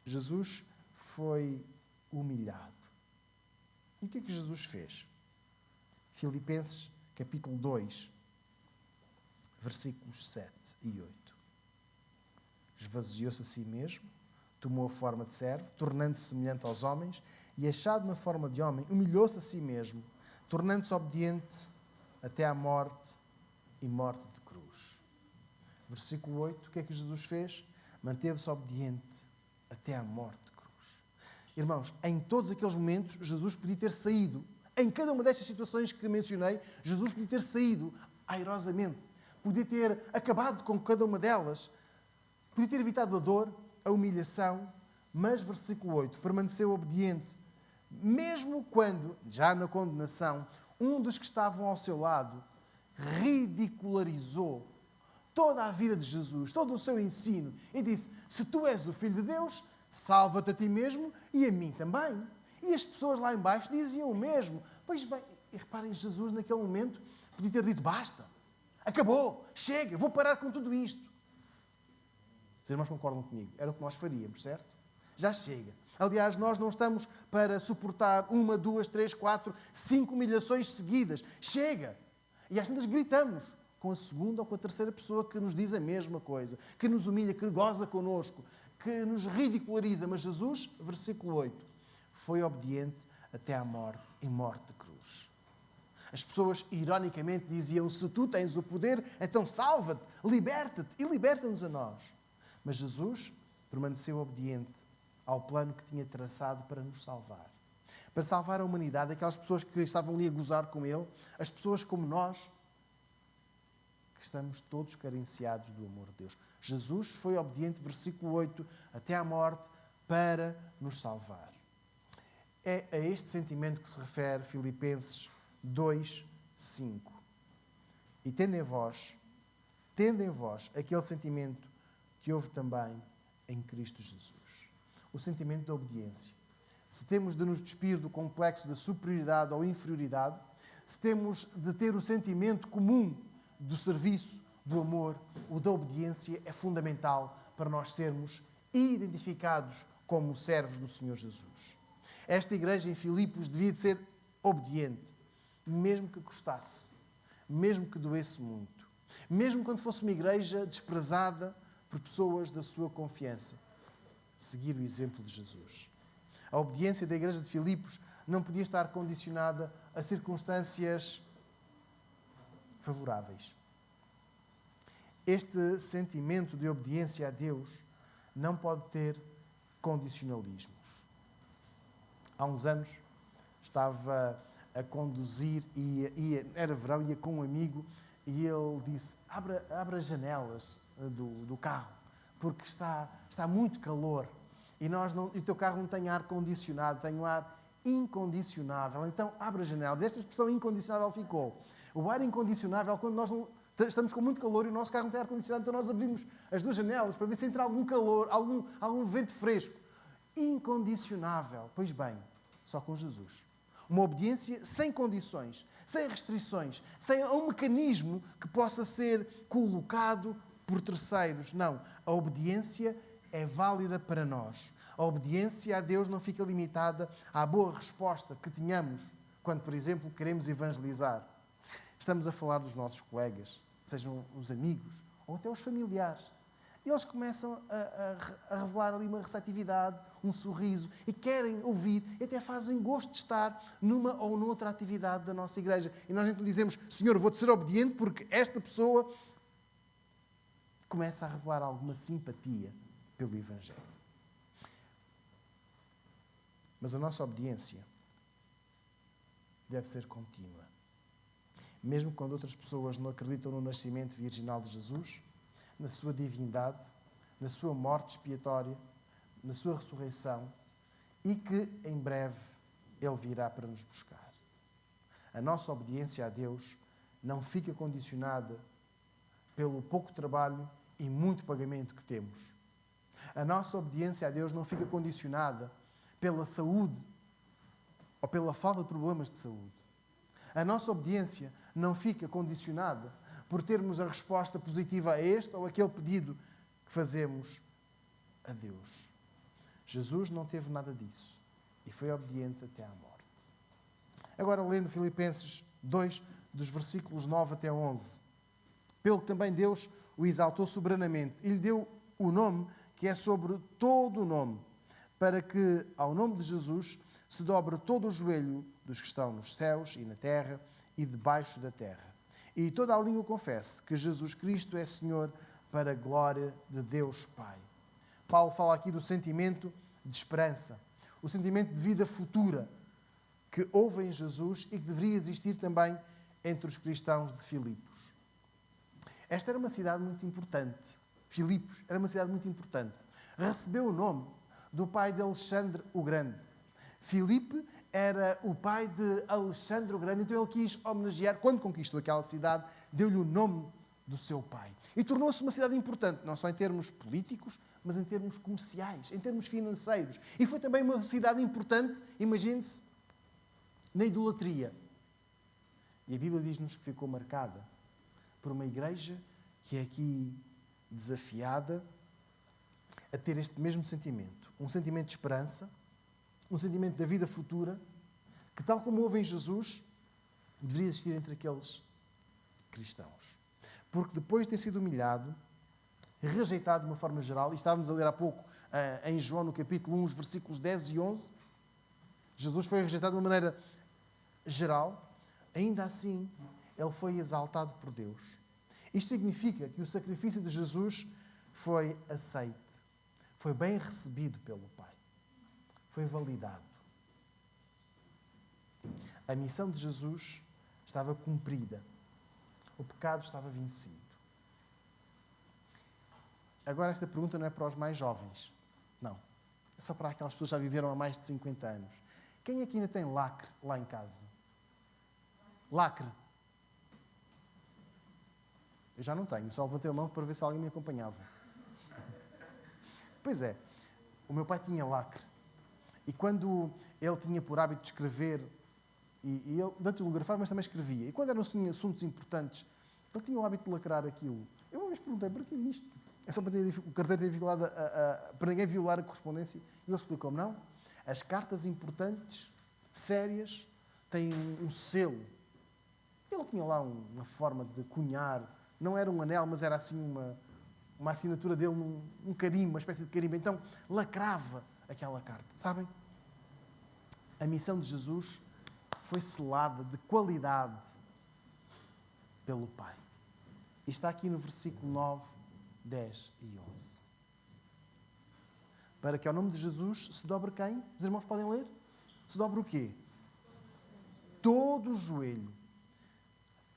Jesus foi humilhado. E o que é que Jesus fez? Filipenses, capítulo 2, versículos 7 e 8. Esvaziou-se a si mesmo, tomou a forma de servo, tornando-se semelhante aos homens, e achado na forma de homem, humilhou-se a si mesmo, tornando-se obediente até à morte e morte de cruz. Versículo 8, o que é que Jesus fez? Manteve-se obediente até à morte de cruz. Irmãos, em todos aqueles momentos, Jesus podia ter saído. Em cada uma destas situações que mencionei, Jesus podia ter saído airosamente. Podia ter acabado com cada uma delas. Podia ter evitado a dor, a humilhação. Mas, versículo 8, permaneceu obediente. Mesmo quando, já na condenação, um dos que estavam ao seu lado ridicularizou toda a vida de Jesus, todo o seu ensino, e disse: se tu és o Filho de Deus, salva-te a ti mesmo e a mim também. E as pessoas lá embaixo diziam o mesmo. Pois bem, e reparem, Jesus naquele momento podia ter dito: basta, acabou, chega, vou parar com tudo isto. Os irmãos concordam comigo? Era o que nós faríamos, certo? Já chega. Aliás, nós não estamos para suportar 1, 2, 3, 4, 5 humilhações seguidas. Chega! E às vezes gritamos com a segunda ou com a terceira pessoa que nos diz a mesma coisa, que nos humilha, que goza connosco, que nos ridiculariza. Mas Jesus, versículo 8, foi obediente até à morte e morte de cruz. As pessoas, ironicamente, diziam: se tu tens o poder, então salva-te, liberta-te e liberta-nos a nós. Mas Jesus permaneceu obediente ao plano que tinha traçado para nos salvar. Para salvar a humanidade, aquelas pessoas que estavam ali a gozar com Ele, as pessoas como nós, que estamos todos carenciados do amor de Deus. Jesus foi obediente, versículo 8, até à morte, para nos salvar. É a este sentimento que se refere Filipenses 2, 5. E tendo em vós aquele sentimento que houve também em Cristo Jesus. O sentimento da obediência. Se temos de nos despir do complexo da superioridade ou inferioridade, se temos de ter o sentimento comum do serviço, do amor, o da obediência, é fundamental para nós sermos identificados como servos do Senhor Jesus. Esta igreja em Filipos devia de ser obediente, mesmo que custasse, mesmo que doesse muito, mesmo quando fosse uma igreja desprezada por pessoas da sua confiança. Seguir o exemplo de Jesus. A obediência da igreja de Filipos não podia estar condicionada a circunstâncias favoráveis. Este sentimento de obediência a Deus não pode ter condicionalismos. Há uns anos estava a conduzir e era verão, ia com um amigo e ele disse: abra as janelas do carro, porque está muito calor e o teu carro não tem ar condicionado, tem um ar incondicionável. Então abre as janelas. Esta expressão incondicionável ficou. O ar incondicionável, quando nós não estamos com muito calor e o nosso carro não tem ar condicionado, então nós abrimos as duas janelas para ver se entra algum calor, algum vento fresco. Incondicionável. Pois bem, só com Jesus. Uma obediência sem condições, sem restrições, sem um mecanismo que possa ser colocado por terceiros. Não. A obediência é válida para nós. A obediência a Deus não fica limitada à boa resposta que tenhamos quando, por exemplo, queremos evangelizar. Estamos a falar dos nossos colegas, sejam os amigos ou até os familiares. Eles começam a revelar ali uma receptividade, um sorriso e querem ouvir e até fazem gosto de estar numa ou noutra atividade da nossa igreja. E nós então dizemos: Senhor, vou-te ser obediente porque esta pessoa começa a revelar alguma simpatia pelo Evangelho. Mas a nossa obediência deve ser contínua. Mesmo quando outras pessoas não acreditam no nascimento virginal de Jesus, na sua divindade, na sua morte expiatória, na sua ressurreição e que em breve Ele virá para nos buscar. A nossa obediência a Deus não fica condicionada pelo pouco trabalho e muito pagamento que temos. A nossa obediência a Deus não fica condicionada pela saúde ou pela falta de problemas de saúde. A nossa obediência não fica condicionada por termos a resposta positiva a este ou aquele pedido que fazemos a Deus. Jesus não teve nada disso e foi obediente até à morte. Agora, lendo Filipenses 2, dos versículos 9 até 11. Pelo que também Deus o exaltou soberanamente e lhe deu o nome que é sobre todo o nome, para que, ao nome de Jesus, se dobre todo o joelho dos que estão nos céus e na terra e debaixo da terra. E toda a língua confesse que Jesus Cristo é Senhor, para a glória de Deus Pai. Paulo fala aqui do sentimento de esperança, o sentimento de vida futura que houve em Jesus e que deveria existir também entre os cristãos de Filipos. Esta era uma cidade muito importante. Filipos era uma cidade muito importante. Recebeu o nome do pai de Alexandre o Grande. Filipe era o pai de Alexandre o Grande, então ele quis homenagear, quando conquistou aquela cidade, deu-lhe o nome do seu pai. E tornou-se uma cidade importante, não só em termos políticos, mas em termos comerciais, em termos financeiros. E foi também uma cidade importante, imagine-se, na idolatria. E a Bíblia diz-nos que ficou marcada por uma igreja que é aqui desafiada a ter este mesmo sentimento. Um sentimento de esperança, um sentimento da vida futura, que tal como houve em Jesus, deveria existir entre aqueles cristãos. Porque depois de ter sido humilhado, rejeitado de uma forma geral, e estávamos a ler há pouco em João, no capítulo 1, os versículos 10 e 11, Jesus foi rejeitado de uma maneira geral, ainda assim, ele foi exaltado por Deus. Isto significa que o sacrifício de Jesus foi aceite, foi bem recebido pelo Pai, foi validado. A missão de Jesus estava cumprida, o pecado estava vencido. Agora, esta pergunta não é para os mais jovens, não. É só para aquelas pessoas que já viveram há mais de 50 anos. Quem aqui ainda tem lacre lá em casa? Lacre. Eu já não tenho, só levantei a mão para ver se alguém me acompanhava. Pois é, o meu pai tinha lacre. E quando ele tinha por hábito de escrever, e ele datilografava, mas também escrevia. E quando eram assim, assuntos importantes, ele tinha o hábito de lacrar aquilo. Eu uma vez perguntei, para que isto? É só para ter o carteiro ter dificuldade para ninguém violar a correspondência. E ele explicou-me, não. As cartas importantes, sérias, têm um selo. Ele tinha lá uma forma de cunhar. Não era um anel, mas era assim uma assinatura dele, um carimbo, uma espécie de carimbo. Então, lacrava aquela carta. Sabem? A missão de Jesus foi selada de qualidade pelo Pai. E está aqui no versículo 9, 10 e 11. Para que ao nome de Jesus se dobre quem? Os irmãos podem ler? Se dobre o quê? Todo o joelho.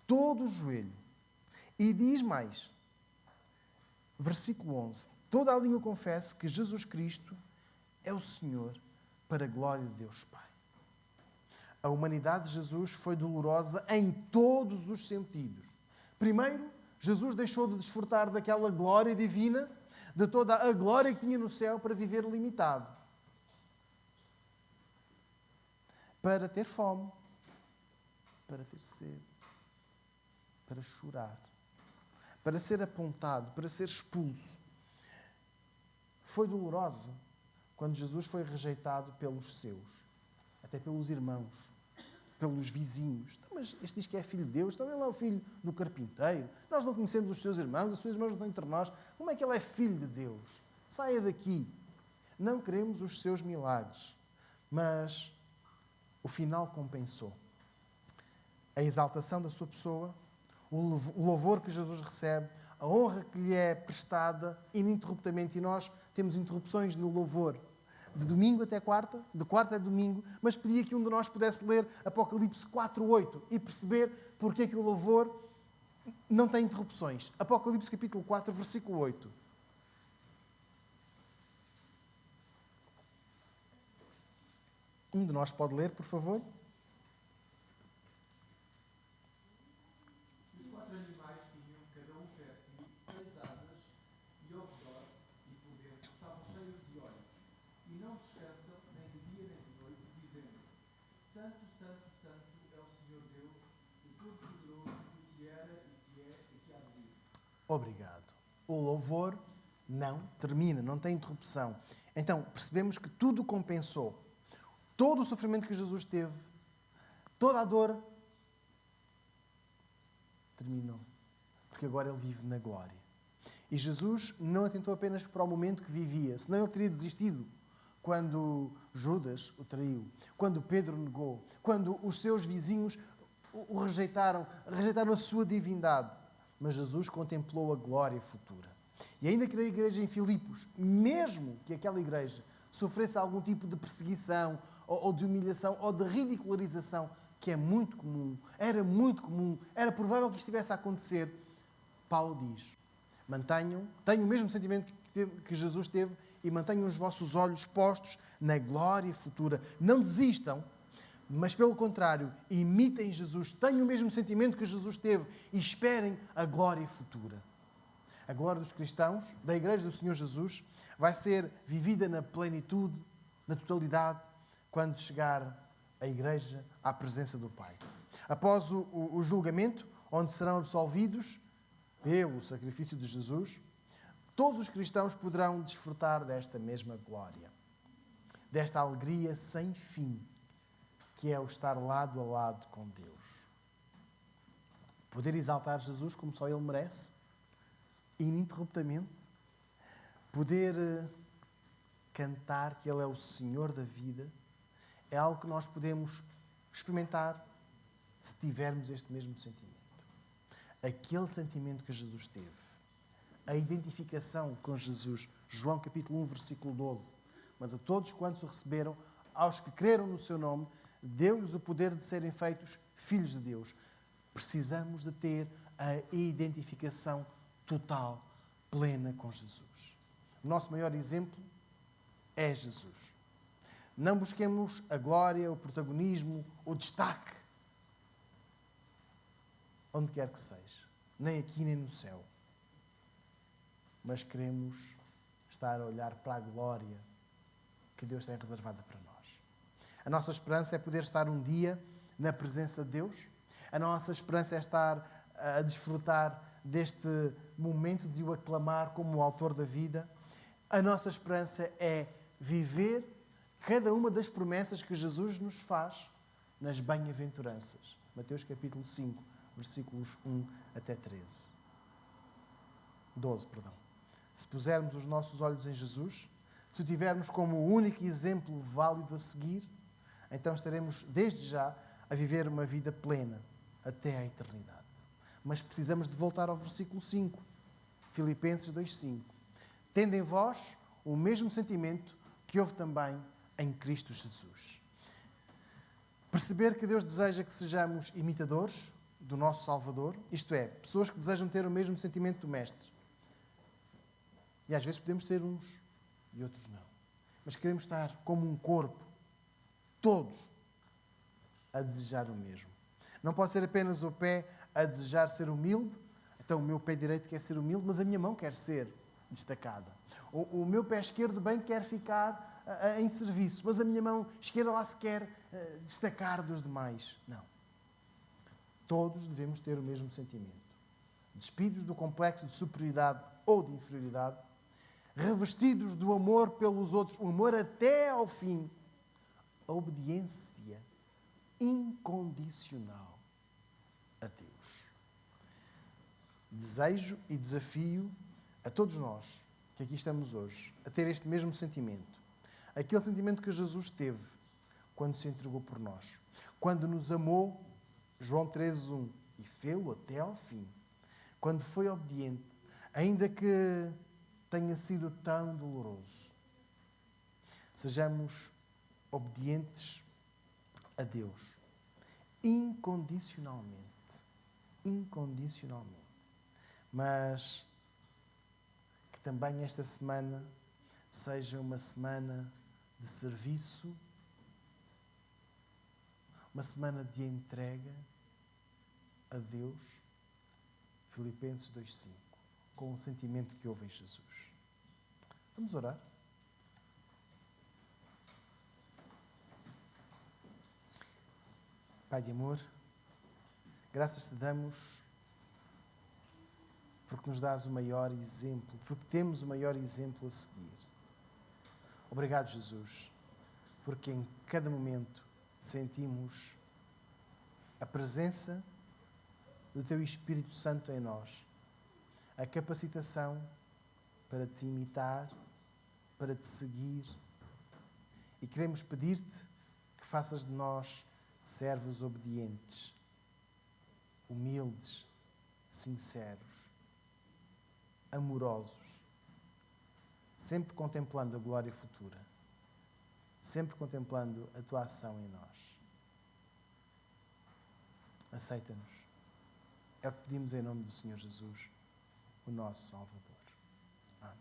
Todo o joelho. E diz mais, versículo 11, toda a língua confesse que Jesus Cristo é o Senhor, para a glória de Deus Pai. A humanidade de Jesus foi dolorosa em todos os sentidos. Primeiro, Jesus deixou de desfrutar daquela glória divina, de toda a glória que tinha no céu, para viver limitado. Para ter fome, para ter sede, para chorar, para ser apontado, para ser expulso. Foi dolorosa quando Jesus foi rejeitado pelos seus, até pelos irmãos, pelos vizinhos. Então, mas este diz que é filho de Deus, então ele é o filho do carpinteiro. Nós não conhecemos os seus irmãos, os seus irmãos não estão entre nós. Como é que ele é filho de Deus? Saia daqui. Não queremos os seus milagres. Mas o final compensou. A exaltação da sua pessoa, o louvor que Jesus recebe, a honra que lhe é prestada ininterruptamente. E nós temos interrupções no louvor, de domingo até quarta, de quarta a domingo, mas pedia que um de nós pudesse ler Apocalipse 4:8 e perceber porque é que o louvor não tem interrupções. Apocalipse capítulo 4, versículo 8. Um de nós pode ler, por favor? Os quatro animais tinham, cada um per si, 6 asas, e ao redor e por dentro estavam cheios de olhos, e não descansam nem de dia obrigado. O louvor não termina, não tem interrupção. Então, percebemos que tudo compensou. Todo o sofrimento que Jesus teve, toda a dor, terminou. Porque agora ele vive na glória. E Jesus não atentou apenas para o momento que vivia, senão ele teria desistido quando Judas o traiu, quando Pedro negou, quando os seus vizinhos o rejeitaram a sua divindade. Mas Jesus contemplou a glória futura. E ainda que a igreja em Filipos, mesmo que aquela igreja sofresse algum tipo de perseguição, ou de humilhação, ou de ridicularização, que é muito comum, era provável que estivesse a acontecer, Paulo diz: tenham o mesmo sentimento que Jesus teve e mantenham os vossos olhos postos na glória futura. Não desistam, mas pelo contrário, imitem Jesus, tenham o mesmo sentimento que Jesus teve e esperem a glória futura. A glória dos cristãos, da Igreja do Senhor Jesus, vai ser vivida na plenitude, na totalidade, quando chegar a Igreja à presença do Pai. Após o julgamento, onde serão absolvidos pelo sacrifício de Jesus, todos os cristãos poderão desfrutar desta mesma glória, desta alegria sem fim, que é o estar lado a lado com Deus. Poder exaltar Jesus como só Ele merece, ininterruptamente, poder cantar que Ele é o Senhor da vida, é algo que nós podemos experimentar se tivermos este mesmo sentimento. Aquele sentimento que Jesus teve, a identificação com Jesus, João capítulo 1, versículo 12. Mas a todos quantos o receberam, aos que creram no seu nome, deu-lhes o poder de serem feitos filhos de Deus. Precisamos de ter a identificação total, plena com Jesus. O nosso maior exemplo é Jesus. Não busquemos a glória, o protagonismo, o destaque, onde quer que seja, nem aqui nem no céu. Mas queremos estar a olhar para a glória que Deus tem reservada para nós. A nossa esperança é poder estar um dia na presença de Deus. A nossa esperança é estar a desfrutar deste momento de o aclamar como o autor da vida. A nossa esperança é viver cada uma das promessas que Jesus nos faz nas bem-aventuranças. Mateus capítulo 5, versículos 1 até 12. Se pusermos os nossos olhos em Jesus, se o tivermos como o único exemplo válido a seguir, então estaremos desde já a viver uma vida plena até à eternidade. Mas precisamos de voltar ao versículo 5, Filipenses 2:5. Tendo em vós o mesmo sentimento que houve também em Cristo Jesus. Perceber que Deus deseja que sejamos imitadores do nosso Salvador, isto é, pessoas que desejam ter o mesmo sentimento do Mestre. E às vezes podemos ter uns e outros não. Mas queremos estar como um corpo, todos, a desejar o mesmo. Não pode ser apenas o pé a desejar ser humilde. Então o meu pé direito quer ser humilde, mas a minha mão quer ser destacada. O meu pé esquerdo bem quer ficar em serviço, mas a minha mão esquerda lá se quer destacar dos demais. Não. Todos devemos ter o mesmo sentimento. Despidos do complexo de superioridade ou de inferioridade, revestidos do amor pelos outros, o amor até ao fim, a obediência incondicional a Deus. Desejo e desafio a todos nós que aqui estamos hoje a ter este mesmo sentimento. Aquele sentimento que Jesus teve quando se entregou por nós. Quando nos amou, João 13:1, e fê-lo até ao fim. Quando foi obediente, ainda que tenha sido tão doloroso. Sejamos obedientes a Deus. Incondicionalmente. Incondicionalmente. Mas que também esta semana seja uma semana de serviço, uma semana de entrega a Deus, Filipenses 2:5, com o sentimento que houve em Jesus. Vamos orar? Pai de amor, graças te damos por porque nos dás o maior exemplo, porque temos o maior exemplo a seguir. Obrigado, Jesus, porque em cada momento sentimos a presença do Teu Espírito Santo em nós, a capacitação para Te imitar, para Te seguir, e queremos pedir-te que faças de nós servos obedientes, humildes, sinceros, amorosos, sempre contemplando a glória futura, sempre contemplando a Tua ação em nós. Aceita-nos. É o que pedimos em nome do Senhor Jesus, o nosso Salvador. Amém.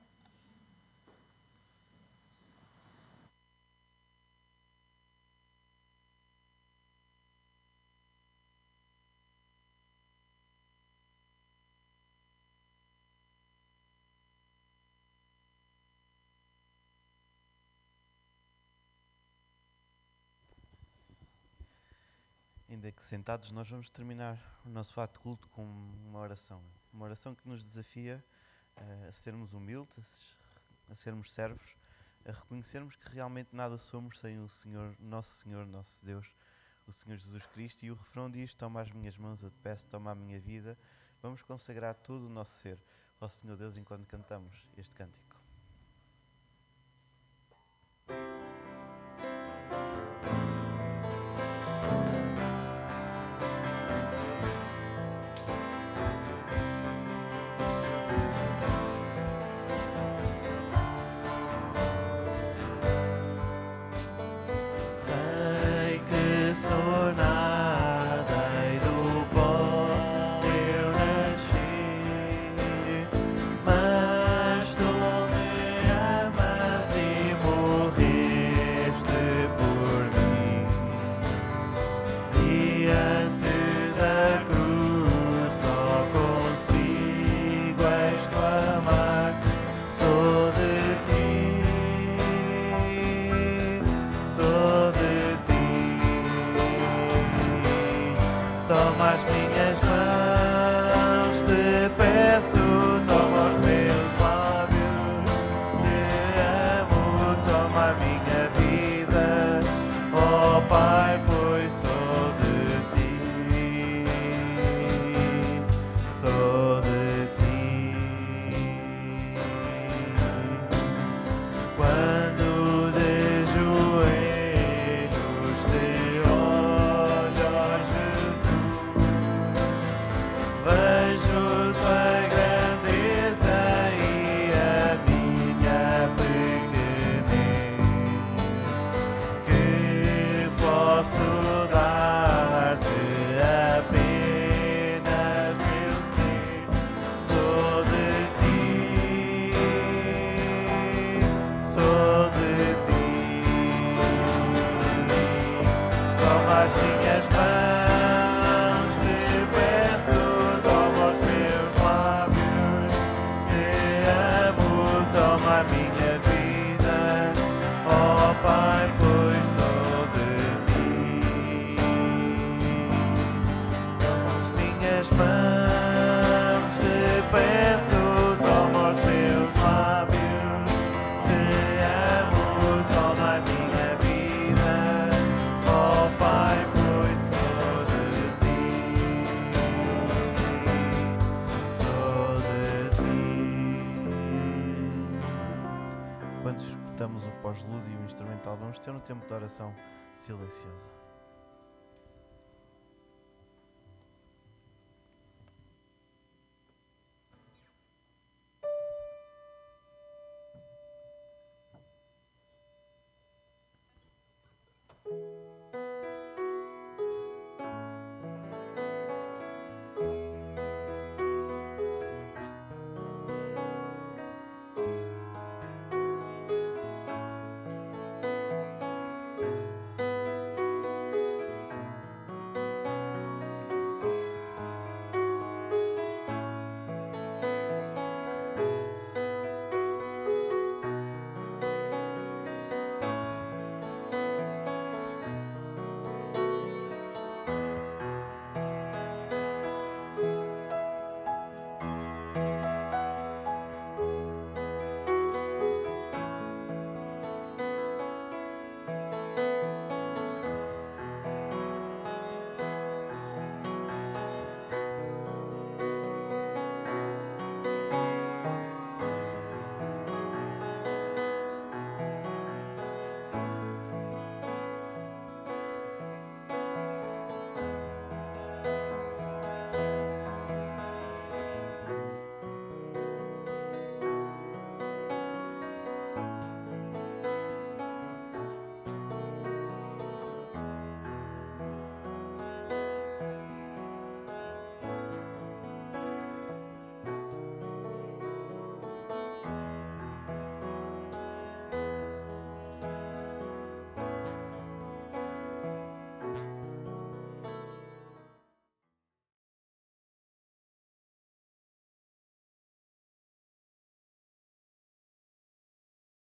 Ainda que sentados, nós vamos terminar o nosso ato de culto com uma oração. Uma oração que nos desafia a sermos humildes, a sermos servos, a reconhecermos que realmente nada somos sem o Senhor, nosso Deus, o Senhor Jesus Cristo. E o refrão diz: toma as minhas mãos, eu te peço, toma a minha vida. Vamos consagrar todo o nosso ser ao Senhor Deus enquanto cantamos este cântico. Sei que sou nada e do pó eu nasci, mas tu me amas e morreste por mim. Diante da cruz só consigo exclamar: sou de ti, sou de ti. Toma as minhas mãos, te peço, toma os meus lábios, te amo, toma a minha vida, ó Pai, pois sou de ti, sou de ti. Quando de joelhos te olho, ó Jesus, vejo tua grandeza e a minha pequenez. Que posso dar-te apenas meu ser? Sou de ti, sou de ti. Toma as minhas mãos, te peço, toma os meus lábios, te amo, toma a minha vida, ó Pai, pois sou de ti. Toma as minhas mãos, te peço, toma os meus lábios, te amo, toma a minha vida, ó Pai, pois sou de ti, sou de ti. Quando escutamos o pós-lúdio e o instrumental, vamos ter um tempo de oração silenciosa.